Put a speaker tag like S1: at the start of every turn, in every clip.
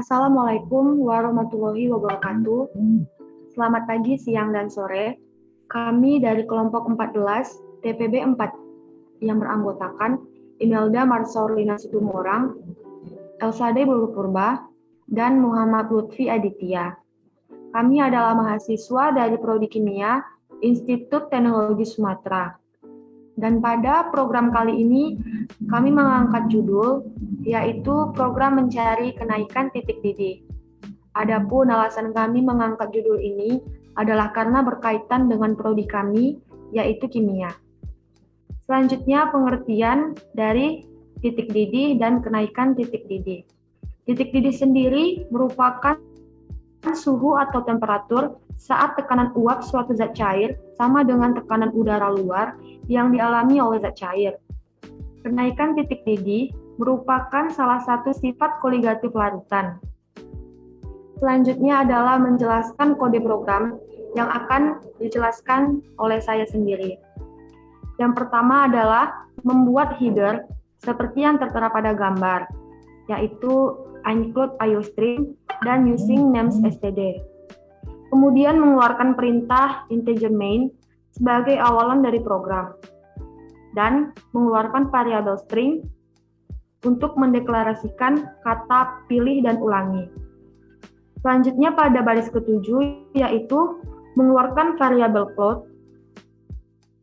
S1: Assalamualaikum warahmatullahi wabarakatuh. Selamat pagi, siang, dan sore. Kami dari kelompok 14 TPB 4 yang beranggotakan Imelda Marsaulina Situmorang, Elsade Bulu Purba, dan Muhammad Lutfi Aditya. Kami adalah mahasiswa dari Prodi Kimia Institut Teknologi Sumatera. Dan pada program kali ini, kami mengangkat judul, yaitu program mencari kenaikan titik didih. Adapun alasan kami mengangkat judul ini adalah karena berkaitan dengan prodi kami, yaitu kimia. Selanjutnya, pengertian dari titik didih dan kenaikan titik didih. Titik didih sendiri merupakan suhu atau temperatur saat tekanan uap suatu zat cair sama dengan tekanan udara luar yang dialami oleh zat cair. Kenaikan titik didih merupakan salah satu sifat koligatif larutan. Selanjutnya adalah menjelaskan kode program yang akan dijelaskan oleh saya sendiri. Yang pertama adalah membuat header seperti yang tertera pada gambar, yaitu include IOStream dan using names std. Kemudian mengeluarkan perintah integer main sebagai awalan dari program, dan mengeluarkan variabel string untuk mendeklarasikan kata pilih dan ulangi. Selanjutnya pada baris ke-7 yaitu mengeluarkan variabel float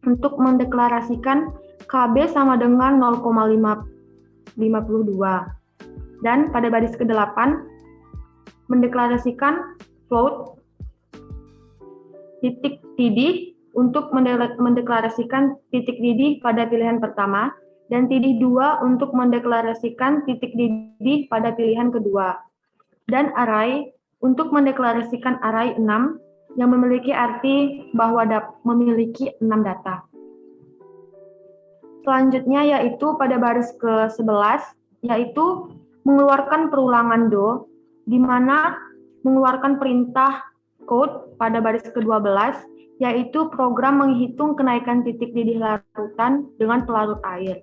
S1: untuk mendeklarasikan KB sama dengan 0,552. Dan pada baris ke-8 mendeklarasikan float titik didih untuk mendeklarasikan titik didih pada pilihan pertama dan titik 2 untuk mendeklarasikan titik didih pada pilihan kedua. Dan array untuk mendeklarasikan array 6 yang memiliki arti bahwa memiliki 6 data. Selanjutnya yaitu pada baris ke-11 yaitu mengeluarkan perulangan do, di mana mengeluarkan perintah code pada baris ke-12 yaitu program menghitung kenaikan titik didih larutan dengan pelarut air.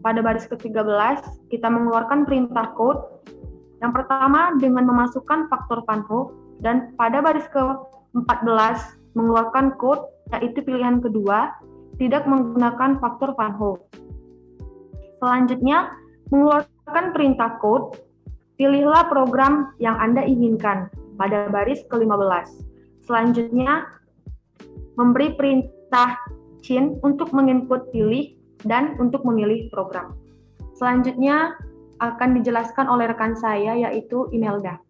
S1: Pada baris ke-13 kita mengeluarkan perintah code yang pertama dengan memasukkan faktor Van Hoff, dan pada baris ke-14 mengeluarkan code yaitu pilihan kedua tidak menggunakan faktor Van Hoff. Selanjutnya mengeluarkan perintah code, pilihlah program yang Anda inginkan pada baris ke-15. Selanjutnya memberi perintah chain untuk menginput pilih dan untuk memilih program. Selanjutnya akan dijelaskan oleh rekan saya yaitu Imelda.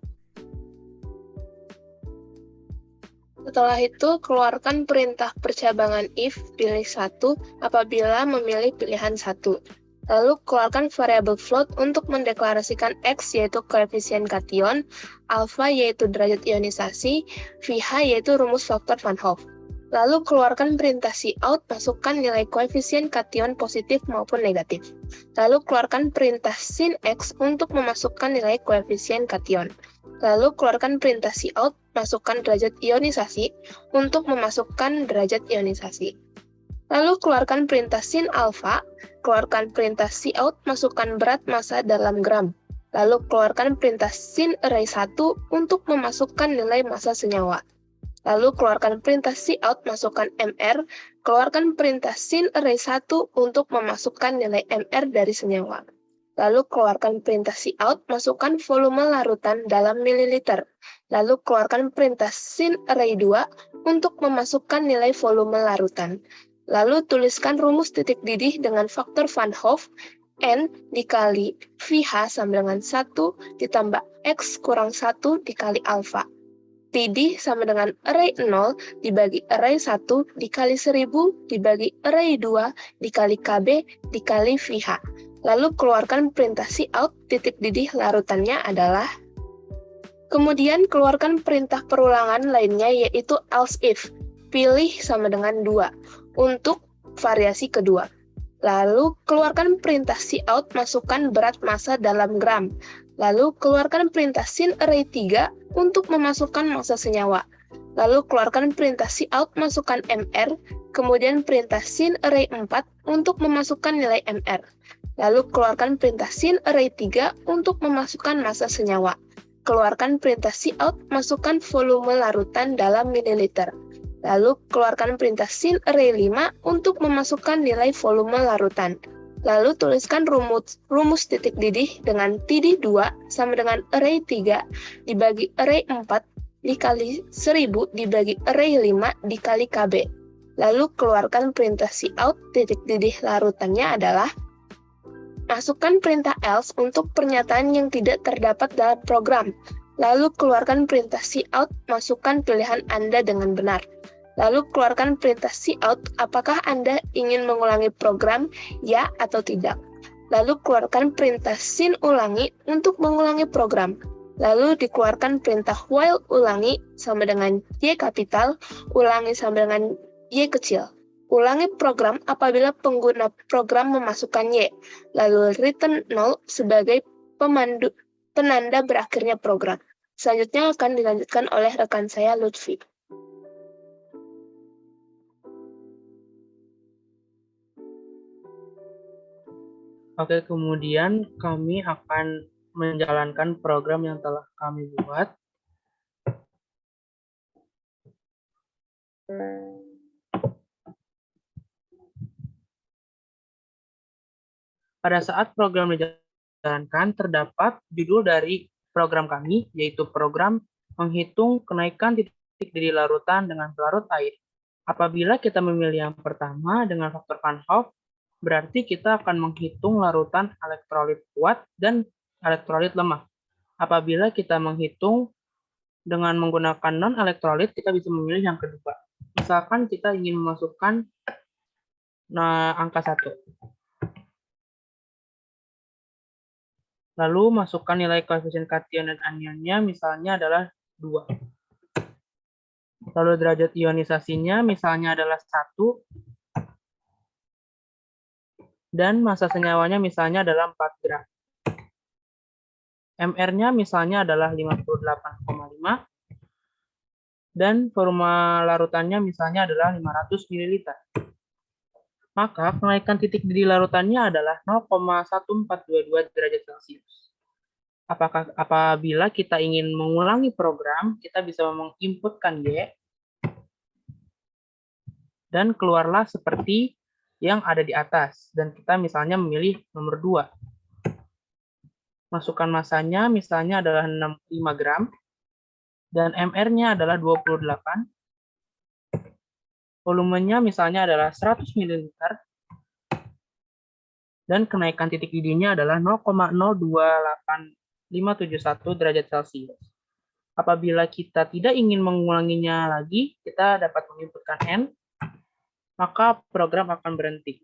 S2: Setelah itu, keluarkan perintah percabangan if pilih 1 apabila memilih pilihan 1. Lalu, keluarkan variabel float untuk mendeklarasikan X yaitu koefisien kation, alpha yaitu derajat ionisasi, VH yaitu rumus faktor Van Hoff. Lalu, keluarkan perintah cout, masukkan nilai koefisien kation positif maupun negatif. Lalu, keluarkan perintah sin X untuk memasukkan nilai koefisien kation. Lalu, keluarkan perintah cout, masukkan derajat ionisasi untuk memasukkan derajat ionisasi. Lalu, keluarkan perintah sin alpha, keluarkan perintah cout, masukkan berat massa dalam gram. Lalu, keluarkan perintah sin array 1 untuk memasukkan nilai massa senyawa. Lalu, keluarkan perintah cout, masukkan MR, keluarkan perintah sin array 1 untuk memasukkan nilai MR dari senyawa. Lalu, keluarkan perintah cout, masukkan volume larutan dalam mililiter. Lalu, keluarkan perintah sin array 2 untuk memasukkan nilai volume larutan. Lalu, tuliskan rumus titik didih dengan faktor Van Hoff, N dikali VH sama dengan 1 ditambah X kurang 1 dikali alpha. Didih sama dengan array 0 dibagi array 1 dikali 1000 dibagi array 2 dikali KB dikali VH. Lalu keluarkan perintah cout, titik didih larutannya adalah. Kemudian keluarkan perintah perulangan lainnya yaitu else if, pilih sama dengan 2 untuk variasi kedua. Lalu keluarkan perintah cout, masukkan berat massa dalam gram. Lalu keluarkan perintah sin array 3 untuk memasukkan massa senyawa. Lalu keluarkan perintah cout, masukkan MR, kemudian perintah sin array 4 untuk memasukkan nilai MR. Lalu keluarkan perintah sin array 3 untuk memasukkan massa senyawa. keluarkan perintah cout, masukkan volume larutan dalam mililiter. Lalu keluarkan perintah sin array 5 untuk memasukkan nilai volume larutan. Lalu tuliskan rumus titik didih dengan tidih 2 sama dengan array 3 dibagi array 4 dikali 1000 dibagi array 5 dikali KB. Lalu keluarkan perintah cout, titik didih larutannya adalah masukkan perintah else untuk pernyataan yang tidak terdapat dalam program. Lalu keluarkan perintah cout, masukkan pilihan Anda dengan benar. Lalu keluarkan perintah cout, apakah Anda ingin mengulangi program, ya atau tidak. Lalu keluarkan perintah sin ulangi untuk mengulangi program. Lalu dikeluarkan perintah while ulangi sama dengan Y kapital, ulangi sama dengan Y kecil. Ulangi program apabila pengguna program memasukkan Y. Lalu return 0 sebagai penanda berakhirnya program. Selanjutnya akan dilanjutkan oleh rekan saya Lutfi.
S3: Oke, kemudian kami akan menjalankan program yang telah kami buat. Pada saat program dijalankan, terdapat judul dari program kami, yaitu program menghitung kenaikan titik didih larutan dengan pelarut air. Apabila kita memilih yang pertama dengan faktor Van Hoff, berarti kita akan menghitung larutan elektrolit kuat dan elektrolit lemah. Apabila kita menghitung dengan menggunakan non-elektrolit, kita bisa memilih yang kedua. Misalkan kita ingin memasukkan angka 1. Lalu masukkan nilai koefisien kation dan anionnya, misalnya adalah 2. Lalu derajat ionisasinya misalnya adalah 1. Dan massa senyawanya misalnya adalah 4 gram. MR-nya misalnya adalah 58,5. Dan volume larutannya misalnya adalah 500 ml. Maka kenaikan titik didih larutannya adalah 0,1422 derajat Celcius. Apabila kita ingin mengulangi program, kita bisa menginputkan Y, dan keluarlah seperti yang ada di atas. Dan kita misalnya memilih nomor 2. Masukkan massanya misalnya adalah 5 gram, dan MR-nya adalah 28. Volumenya misalnya adalah 100 ml, dan kenaikan titik didihnya adalah 0,028571 derajat Celcius. Apabila kita tidak ingin mengulanginya lagi, kita dapat menginputkan N, maka program akan berhenti.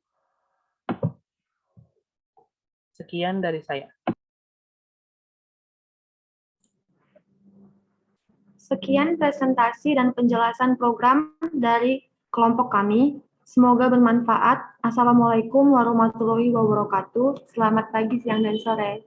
S3: Sekian dari saya.
S1: Sekian presentasi dan penjelasan program dari kelompok kami. Semoga bermanfaat. Assalamualaikum warahmatullahi wabarakatuh. Selamat pagi, siang, dan sore.